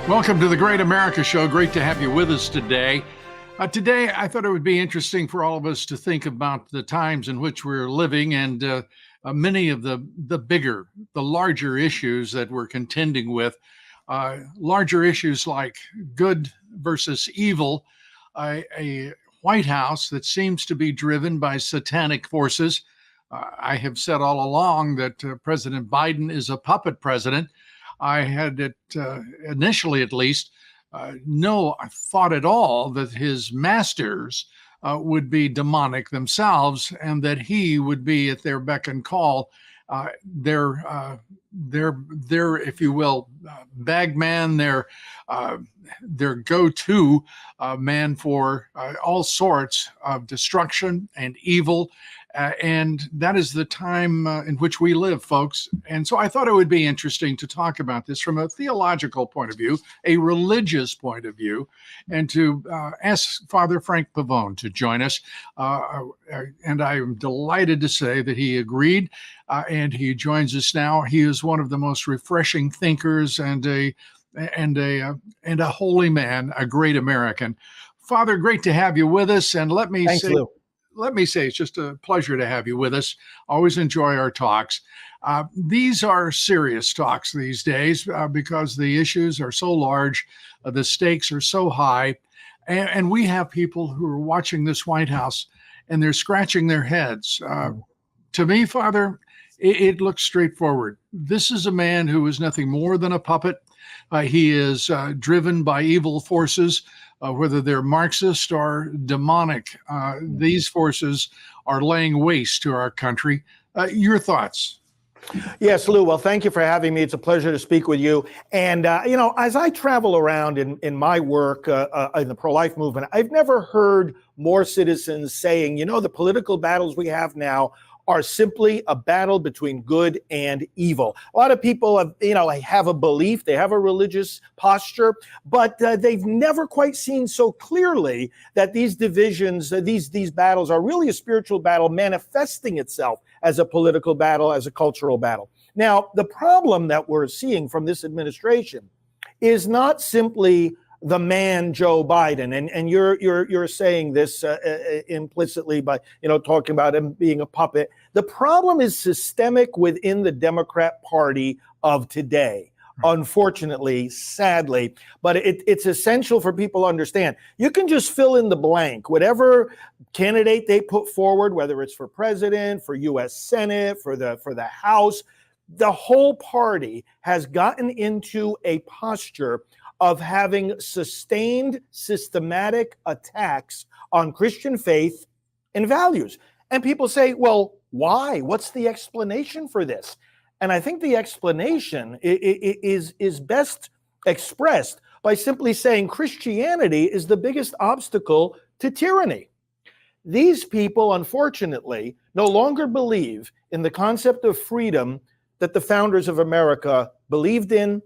Welcome to the Great America Show. Great to have you with us today. Today, I thought it would be interesting for all of us to think about the times in which we're living and many of the larger issues that we're contending with. Larger issues like good versus evil, a White House that seems to be driven by satanic forces. I have said all along that President Biden is a puppet president. I had it initially, at least, no thought at all that his masters would be demonic themselves, and that he would be at their beck and call, their, if you will, bagman, their go-to man for all sorts of destruction and evil. And that is the time in which we live, folks. And so I thought it would be interesting to talk about this from a theological point of view, a religious point of view, and to ask Father Frank Pavone to join us. And I am delighted to say that he agreed, and he joins us now. He is one of the most refreshing thinkers and a holy man, a great American. Father, great to have you with us. And let me say, it's just a pleasure to have you with us. Always enjoy our talks. These are serious talks these days because the issues are so large, the stakes are so high, and we have people who are watching this White House and they're scratching their heads. To me, Father, it looks straightforward. This is a man who is nothing more than a puppet. He is driven by evil forces. Whether they're Marxist or demonic, these forces are laying waste to our country. Your thoughts? Yes, Lou. Well, thank you for having me. It's a pleasure to speak with you. And, as I travel around in my work in the pro-life movement, I've never heard more citizens saying, the political battles we have now are simply a battle between good and evil. A lot of people have a belief, they have a religious posture, but they've never quite seen so clearly that these divisions, these battles are really a spiritual battle manifesting itself as a political battle, as a cultural battle. Now, the problem that we're seeing from this administration is not simply the man Joe Biden, and you're saying this implicitly by talking about him being a puppet. The problem is systemic within the Democrat Party of today, unfortunately, sadly. But it's essential for people to understand. You can just fill in the blank, whatever candidate they put forward, whether it's for president, for U.S. Senate, for the House. The whole party has gotten into a posture of having sustained systematic attacks on Christian faith and values. And people say, well, why? What's the explanation for this? And I think the explanation is best expressed by simply saying Christianity is the biggest obstacle to tyranny. These people, unfortunately, no longer believe in the concept of freedom that the founders of America believed in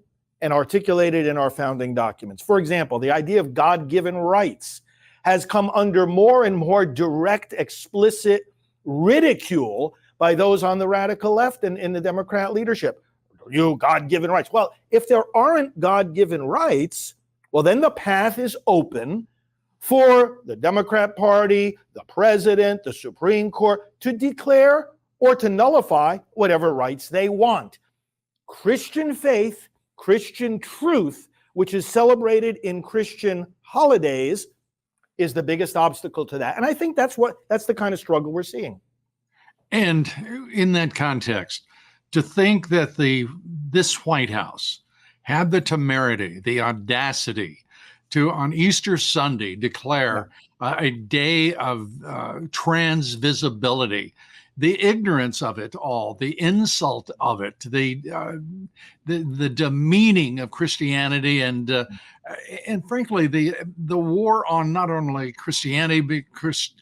and articulated in our founding documents. For example, the idea of God-given rights has come under more and more direct, explicit ridicule by those on the radical left and in the Democrat leadership. You God-given rights. Well, if there aren't God-given rights, well, then the path is open for the Democrat Party, the president, the Supreme Court to declare or to nullify whatever rights they want. Christian faith, Christian truth, which is celebrated in Christian holidays, is the biggest obstacle to that. And I think that's the kind of struggle we're seeing. And in that context, to think that this White House had the temerity, the audacity to, on Easter Sunday, declare a day of trans visibility, the ignorance of it all, the insult of it, the demeaning of Christianity, and frankly the war on not only Christianity but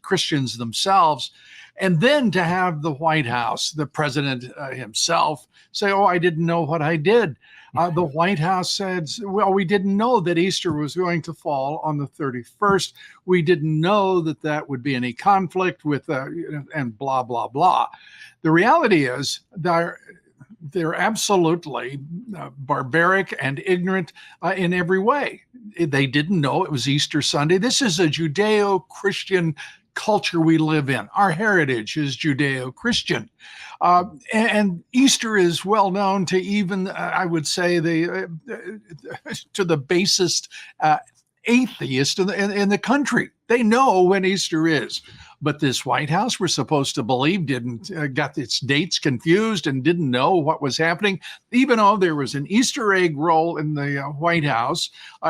Christians themselves, and then to have the White House, the president himself, say, "Oh, I didn't know what I did." The White House said, well, we didn't know that Easter was going to fall on the 31st. We didn't know that that would be any conflict with, and blah, blah, blah. The reality is that they're absolutely barbaric and ignorant in every way. They didn't know it was Easter Sunday. This is a Judeo-Christian culture we live in. Our heritage is Judeo-Christian. And Easter is well known to even, I would say, to the basest atheist in the country. They know when Easter is. But this White House, we're supposed to believe, didn't got its dates confused and didn't know what was happening, even though there was an Easter egg roll in the White House,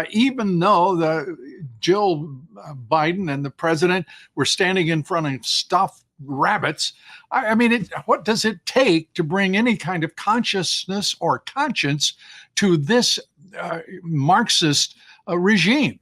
even though Jill Biden and the president were standing in front of stuffed rabbits. I mean, what does it take to bring any kind of consciousness or conscience to this Marxist regime?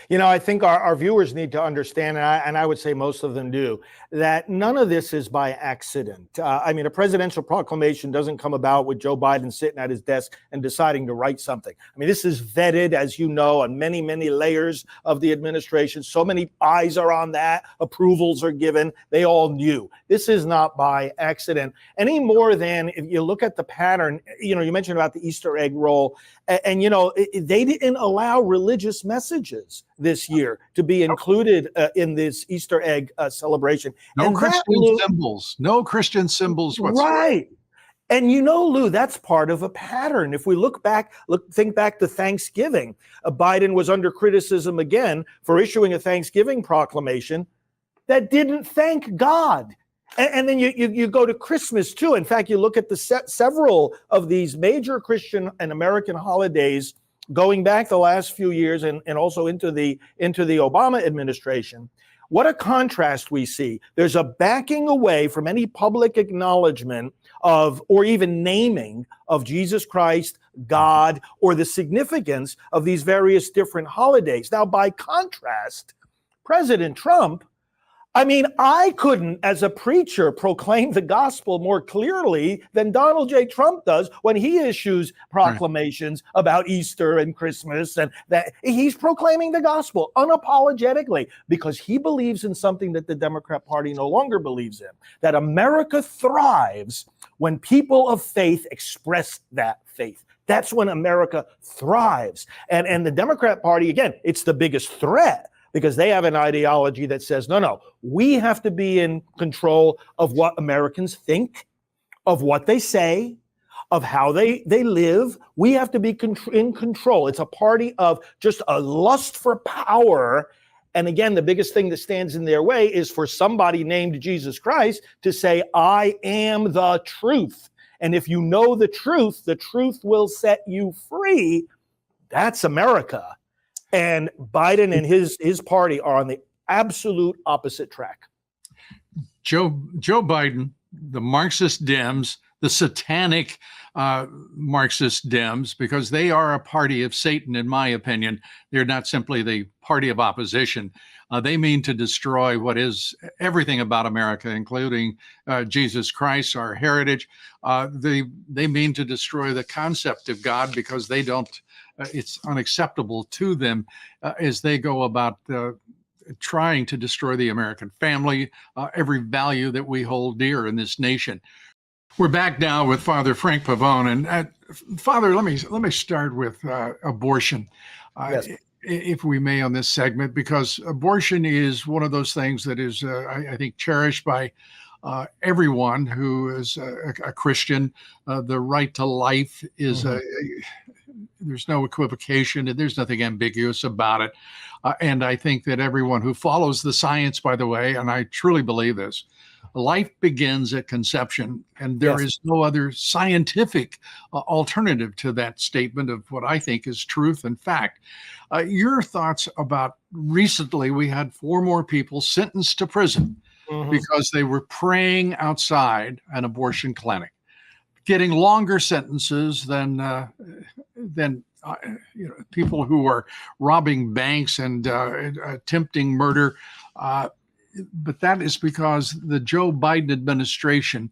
You know, I think our viewers need to understand, and I would say most of them do, that none of this is by accident. I mean, a presidential proclamation doesn't come about with Joe Biden sitting at his desk and deciding to write something. I mean, this is vetted, as you know, on many, many layers of the administration. So many eyes are on that. Approvals are given. They all knew. This is not by accident any more than if you look at the pattern. You know, you mentioned about the Easter egg roll, and you know, they didn't allow religious messages this year to be included in this Easter egg celebration. No Christian symbols. No Christian symbols whatsoever. Right. And you know, Lou, that's part of a pattern. If we think back to Thanksgiving, Biden was under criticism again for issuing a Thanksgiving proclamation that didn't thank God. And then you go to Christmas too. In fact, you look at several of these major Christian and American holidays going back the last few years and also into the Obama administration. What a contrast we see. There's a backing away from any public acknowledgement of, or even naming of Jesus Christ, God, or the significance of these various different holidays. Now, by contrast, President Trump, I mean, I couldn't, as a preacher, proclaim the gospel more clearly than Donald J. Trump does when he issues proclamations about Easter and Christmas, and that he's proclaiming the gospel unapologetically because he believes in something that the Democrat Party no longer believes in, that America thrives when people of faith express that faith. That's when America thrives. And the Democrat Party, again, it's the biggest threat, because they have an ideology that says, no, we have to be in control of what Americans think, of what they say, of how they live. We have to be in control. It's a party of just a lust for power. And again, the biggest thing that stands in their way is for somebody named Jesus Christ to say, I am the truth. And if you know the truth will set you free. That's America. And Biden and his party are on the absolute opposite track. Joe Biden, the Marxist Dems, the satanic Marxist Dems, because they are a party of Satan, in my opinion. They're not simply the party of opposition. They mean to destroy what is everything about America, including Jesus Christ, our heritage. They mean to destroy the concept of God because they don't. It's unacceptable to them as they go about trying to destroy the American family, every value that we hold dear in this nation. We're back now with Father Frank Pavone, and Father, let me start with abortion, Yes. If we may, on this segment, because abortion is one of those things that is, I think, cherished by everyone who is a Christian. The right to life is there's no equivocation, and there's nothing ambiguous about it. And I think that everyone who follows the science, by the way, and I truly believe this, life begins at conception, and there is no other scientific alternative to that statement of what I think is truth and fact. Your thoughts about recently we had 4 more people sentenced to prison because they were praying outside an abortion clinic, getting longer sentences than people who are robbing banks and attempting murder. But that is because the Joe Biden administration,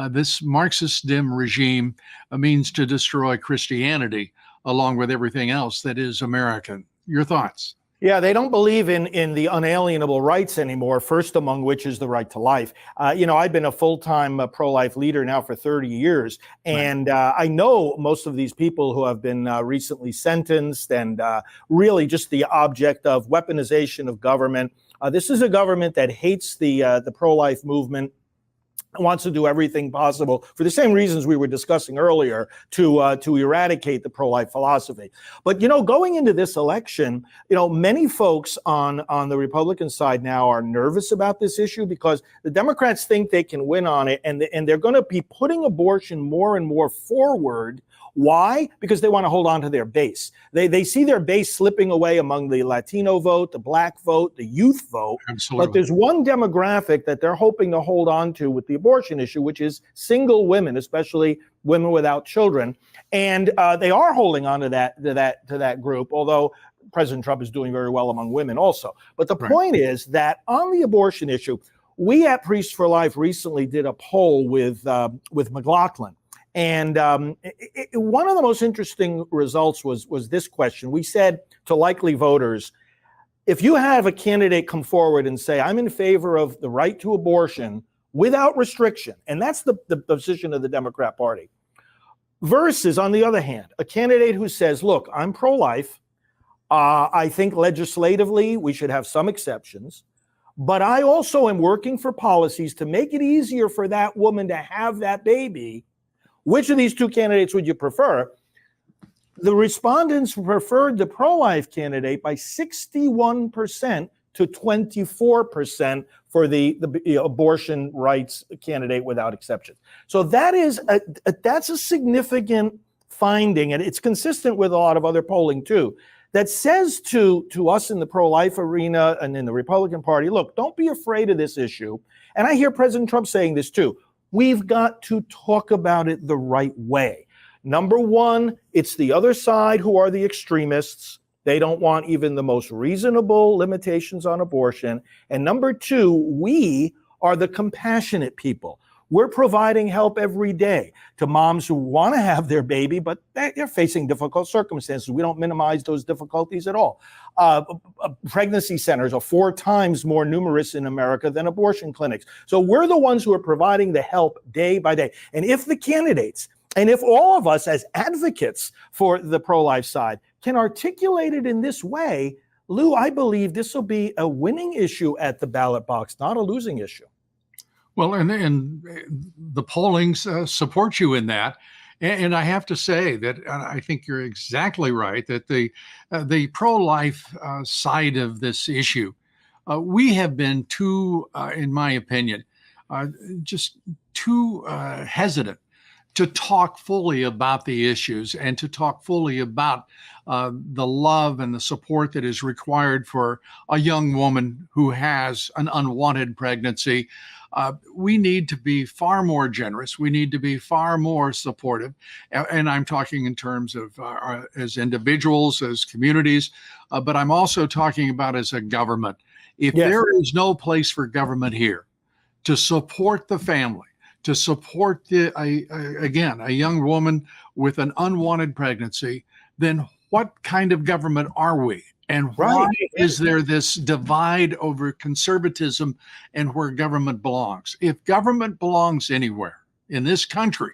this Marxist Dem regime, means to destroy Christianity along with everything else that is American. Your thoughts? Yeah, they don't believe in the unalienable rights anymore, first among which is the right to life. I've been a full-time pro-life leader now for 30 years, Right. and I know most of these people who have been recently sentenced and really just the object of weaponization of government. This is a government that hates the pro-life movement, wants to do everything possible for the same reasons we were discussing earlier to eradicate the pro-life philosophy. But going into this election, many folks on the Republican side now are nervous about this issue because the Democrats think they can win on it, and they're going to be putting abortion more and more forward. Why? Because they want to hold on to their base. They see their base slipping away among the Latino vote, the Black vote, the youth vote. Absolutely. But there's one demographic that they're hoping to hold on to with the abortion issue, which is single women, especially women without children. And they are holding on to that group, although President Trump is doing very well among women also. But the point is that on the abortion issue, we at Priests for Life recently did a poll with McLaughlin. And one of the most interesting results was this question. We said to likely voters, if you have a candidate come forward and say, I'm in favor of the right to abortion without restriction, and that's the position of the Democrat Party, versus, on the other hand, a candidate who says, look, I'm pro-life. I think legislatively we should have some exceptions, but I also am working for policies to make it easier for that woman to have that baby. Which of these two candidates would you prefer? The respondents preferred the pro-life candidate by 61% to 24% for the abortion rights candidate without exception. So that's a significant finding, and it's consistent with a lot of other polling too, that says to us in the pro-life arena and in the Republican Party, look, don't be afraid of this issue. And I hear President Trump saying this too. We've got to talk about it the right way. Number one, it's the other side who are the extremists. They don't want even the most reasonable limitations on abortion. And number two, we are the compassionate people. We're providing help every day to moms who want to have their baby, but they're facing difficult circumstances. We don't minimize those difficulties at all. Pregnancy centers are 4 times more numerous in America than abortion clinics. So we're the ones who are providing the help day by day. And if the candidates, and if all of us as advocates for the pro-life side can articulate it in this way, Lou, I believe this will be a winning issue at the ballot box, not a losing issue. Well, and the polling supports you in that. And I have to say that I think you're exactly right, that the pro-life side of this issue, we have been too, in my opinion, just too hesitant to talk fully about the issues and to talk fully about the love and the support that is required for a young woman who has an unwanted pregnancy. We need to be far more generous. We need to be far more supportive. And I'm talking in terms of as individuals, as communities, but I'm also talking about as a government. If there is no place for government here to support the family, to support a young woman with an unwanted pregnancy, then what kind of government are we? And why is there this divide over conservatism and where government belongs? If government belongs anywhere in this country,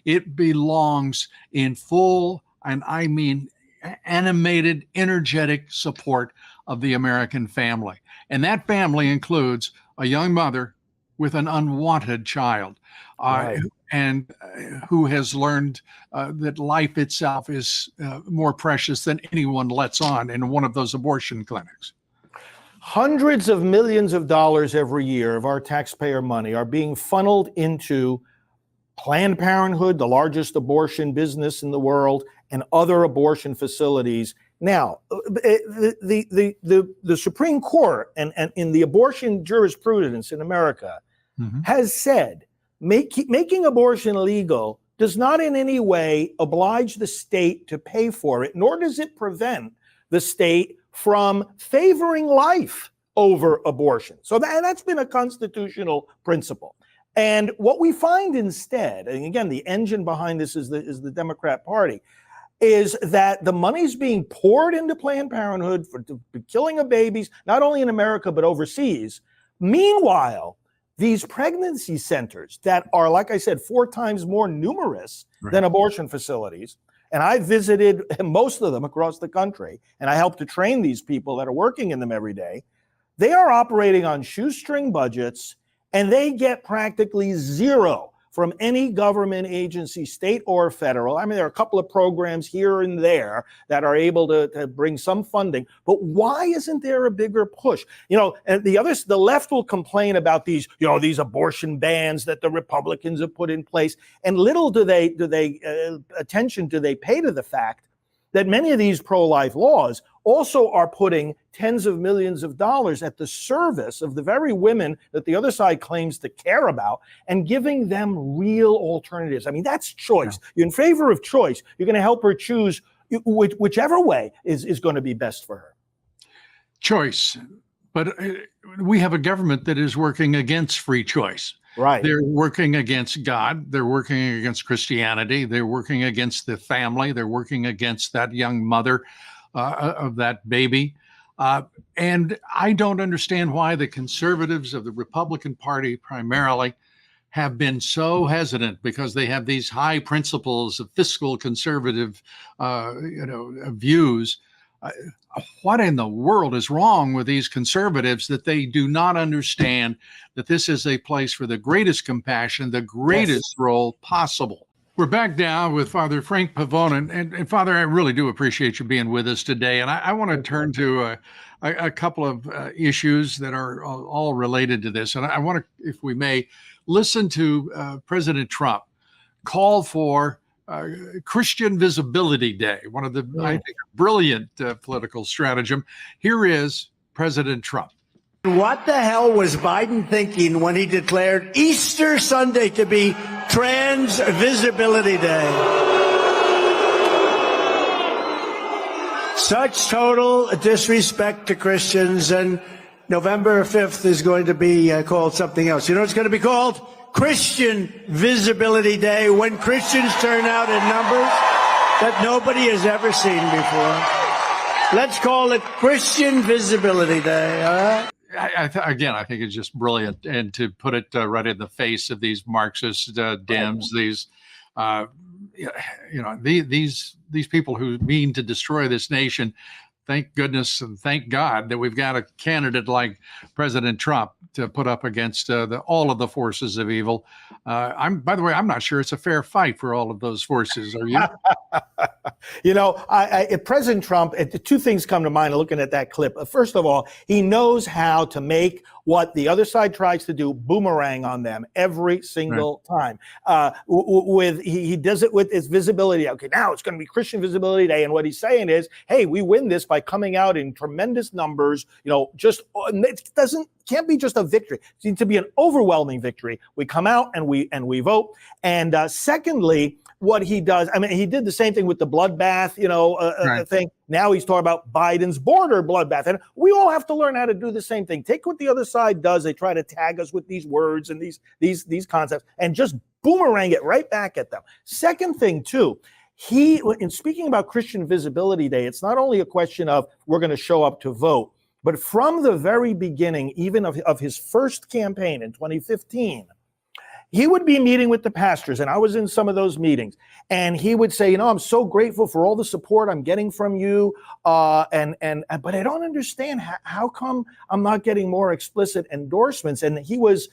it belongs in full, and I mean animated, energetic support of the American family. And that family includes a young mother with an unwanted child, and who has learned that life itself is more precious than anyone lets on in one of those abortion clinics. Hundreds of millions of dollars every year of our taxpayer money are being funneled into Planned Parenthood, the largest abortion business in the world, and other abortion facilities. Now, the Supreme Court and in the abortion jurisprudence in America has said making abortion legal does not in any way oblige the state to pay for it, nor does it prevent the state from favoring life over abortion. So that's been a constitutional principle. And what we find instead, and again, the engine behind this is the Democrat Party, is that the money's being poured into Planned Parenthood for the killing of babies, not only in America, but overseas. Meanwhile, these pregnancy centers that are, like I said, 4 times more numerous than abortion facilities, and I visited most of them across the country, and I help to train these people that are working in them every day. They are operating on shoestring budgets, and they get practically zero from any government agency, state or federal. I mean, there are a couple of programs here and there that are able to bring some funding, but why isn't there a bigger push? And the left will complain about these abortion bans that the Republicans have put in place, and little do they attention do they pay to the fact that many of these pro-life laws also are putting tens of millions of dollars at the service of the very women that the other side claims to care about and giving them real alternatives. I mean, that's choice. You're in favor of choice. You're going to help her choose whichever way is going to be best for her. Choice. But we have a government that is working against free choice. Right. They're working against God. They're working against Christianity. They're working against the family. They're working against that young mother of that baby. And I don't understand why the conservatives of the Republican Party primarily have been so hesitant, because they have these high principles of fiscal conservative views. What in the world is wrong with these conservatives that they do not understand that this is a place for the greatest compassion, the greatest role possible? We're back now with Father Frank Pavone. And Father, I really do appreciate you being with us today. And I want to turn to a couple of issues that are all related to this. And I want to, if we may, listen to President Trump call for Christian Visibility Day, one of the, I think, brilliant political stratagem. Here is President Trump. What the hell was Biden thinking when he declared Easter Sunday to be Trans Visibility Day? Such total disrespect to Christians, and November 5th is going to be called something else. You know, it's going to be called Christian Visibility Day, when Christians turn out in numbers that nobody has ever seen before. Let's call it Christian Visibility Day, all right? Again, I think it's just brilliant, and to put it right in the face of these Marxist Dems, these these people who mean to destroy this nation. Thank goodness and thank God that we've got a candidate like President Trump to put up against all of the forces of evil. By the way, I'm not sure it's a fair fight for all of those forces. Are you? President Trump, 2 things come to mind looking at that clip. First of all, he knows how to make what the other side tries to do boomerang on them every single time. He does it with his visibility. Okay, now it's going to be Christian Visibility Day, and what he's saying is, hey, we win this by coming out in tremendous numbers. It can't be just a victory. It needs to be an overwhelming victory. We come out and we vote. And secondly, what he does, I mean, he did the same thing with the bloodbath, thing. Now he's talking about Biden's border bloodbath. And we all have to learn how to do the same thing. Take what the other side does. They try to tag us with these words and these concepts and just boomerang it right back at them. Second thing, too, in speaking about Christian Visibility Day, it's not only a question of we're going to show up to vote, but from the very beginning, even of his first campaign in 2015, he would be meeting with the pastors, and I was in some of those meetings, and he would say, I'm so grateful for all the support I'm getting from you, but I don't understand how come I'm not getting more explicit endorsements. And he was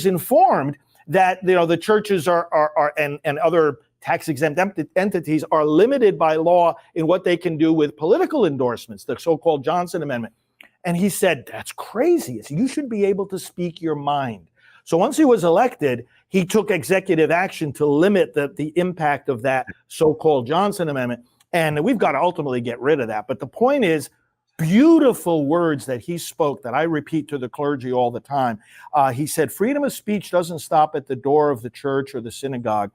informed that the churches are and other tax-exempt entities are limited by law in what they can do with political endorsements, the so-called Johnson Amendment. And he said, that's crazy. You should be able to speak your mind. So once he was elected, he took executive action to limit the impact of that so-called Johnson Amendment. And we've got to ultimately get rid of that. But the point is, beautiful words that he spoke that I repeat to the clergy all the time. He said, freedom of speech doesn't stop at the door of the church or the synagogue.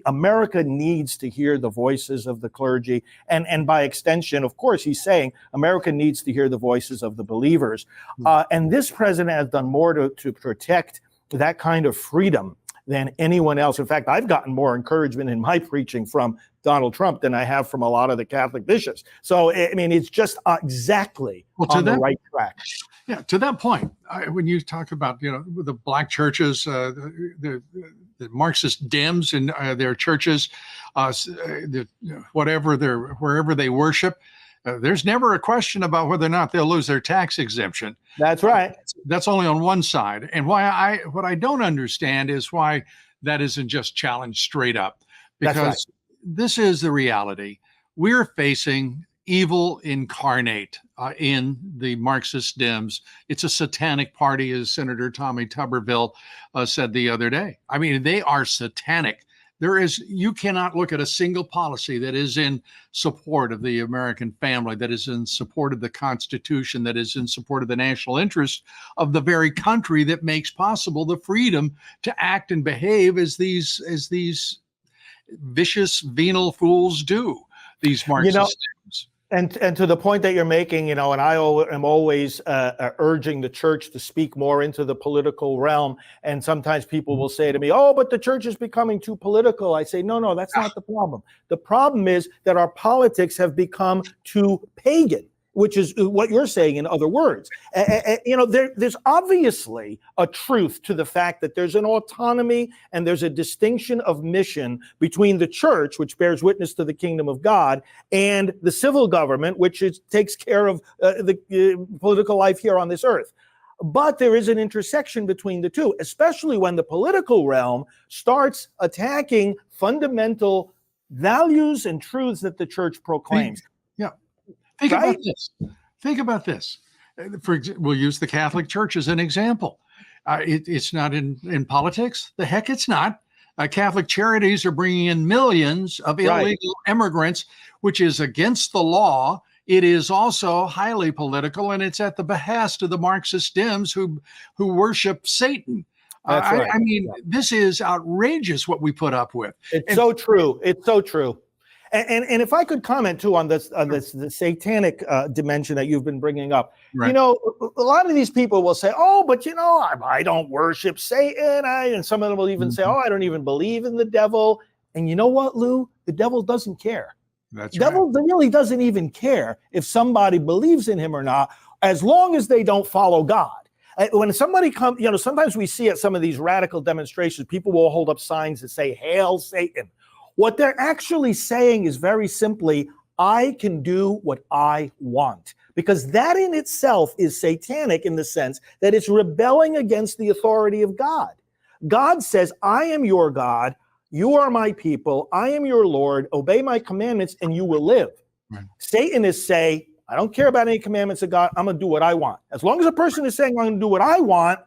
America needs to hear the voices of the clergy. And by extension, of course, he's saying America needs to hear the voices of the believers. And this president has done more to protect that kind of freedom than anyone else. In fact, I've gotten more encouragement in my preaching from Donald Trump than I have from a lot of the Catholic bishops. So, I mean, it's just exactly on the right track. Yeah, to that point, when you talk about, the black churches, the Marxist Dems and their churches, wherever they worship, there's never a question about whether or not they'll lose their tax exemption. That's right. That's only on one side. And what I don't understand is why that isn't just challenged straight up, because this is the reality. We're facing evil incarnate in the Marxist Dems. It's a satanic party, as Senator Tommy Tuberville said the other day. I mean, they are satanic. You cannot look at a single policy that is in support of the American family, that is in support of the Constitution, that is in support of the national interest of the very country that makes possible the freedom to act and behave as these vicious, venal fools do, these Marxist Dems. And to the point that you're making, and I am always urging the church to speak more into the political realm. And sometimes people will say to me, "Oh, but the church is becoming too political." I say, no, that's not the problem. The problem is that our politics have become too pagan, which is what you're saying in other words. There's obviously a truth to the fact that there's an autonomy and there's a distinction of mission between the church, which bears witness to the kingdom of God, and the civil government, which takes care of the political life here on this earth. But there is an intersection between the two, especially when the political realm starts attacking fundamental values and truths that the church proclaims. Think about this. We'll use the Catholic Church as an example. It's not in politics. The heck it's not. Catholic charities are bringing in millions of illegal immigrants, which is against the law. It is also highly political, and it's at the behest of the Marxist Dems who worship Satan. That's right. I mean, this is outrageous what we put up with. It's so true. It's so true. And if I could comment too on the satanic dimension that you've been bringing up, right. A lot of these people will say, "Oh, but I don't worship Satan," and some of them will even say, "Oh, I don't even believe in the devil." And you know what, Lou? The devil doesn't care. That's the devil really doesn't even care if somebody believes in him or not, as long as they don't follow God. When somebody comes, sometimes we see at some of these radical demonstrations, people will hold up signs that say, "Hail Satan." What they're actually saying is very simply, I can do what I want. Because that in itself is satanic in the sense that it's rebelling against the authority of God. God says, I am your God, you are my people, I am your Lord, obey my commandments and you will live. Right. Satanists say, I don't care about any commandments of God, I'm going to do what I want. As long as a person is saying, I'm going to do what I want,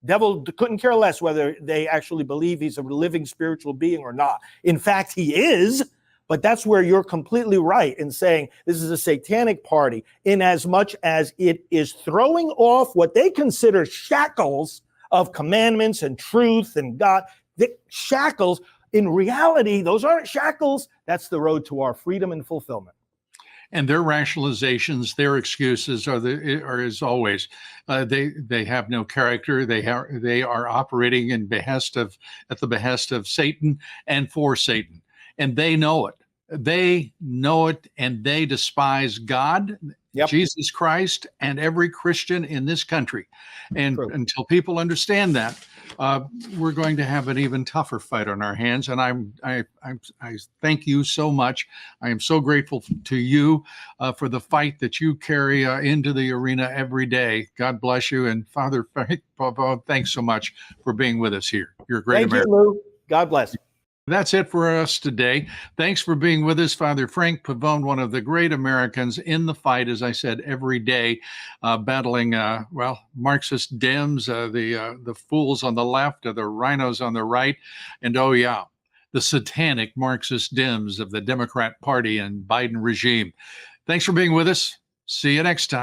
devil couldn't care less whether they actually believe he's a living spiritual being or not. In fact, he is, but that's where you're completely right in saying this is a satanic party, in as much as it is throwing off what they consider shackles of commandments and truth and God. The shackles, in reality, those aren't shackles. That's the road to our freedom and fulfillment. And their rationalizations, their excuses are as always, they have no character. They are operating at the behest of Satan and for Satan, and they know it. They know it, and they despise God, Jesus Christ, and every Christian in this country. And until people understand that, we're going to have an even tougher fight on our hands. And I thank you so much. I am so grateful to you for the fight that you carry into the arena every day. God bless you. And Father Frank Pavone, thanks so much for being with us here. You're a great American. Thank you, Lou. God bless. That's it for us today. Thanks for being with us, Father Frank Pavone, one of the great Americans in the fight, as I said, every day, battling, Marxist Dems, the fools on the left, the rhinos on the right, and the satanic Marxist Dems of the Democrat Party and Biden regime. Thanks for being with us. See you next time.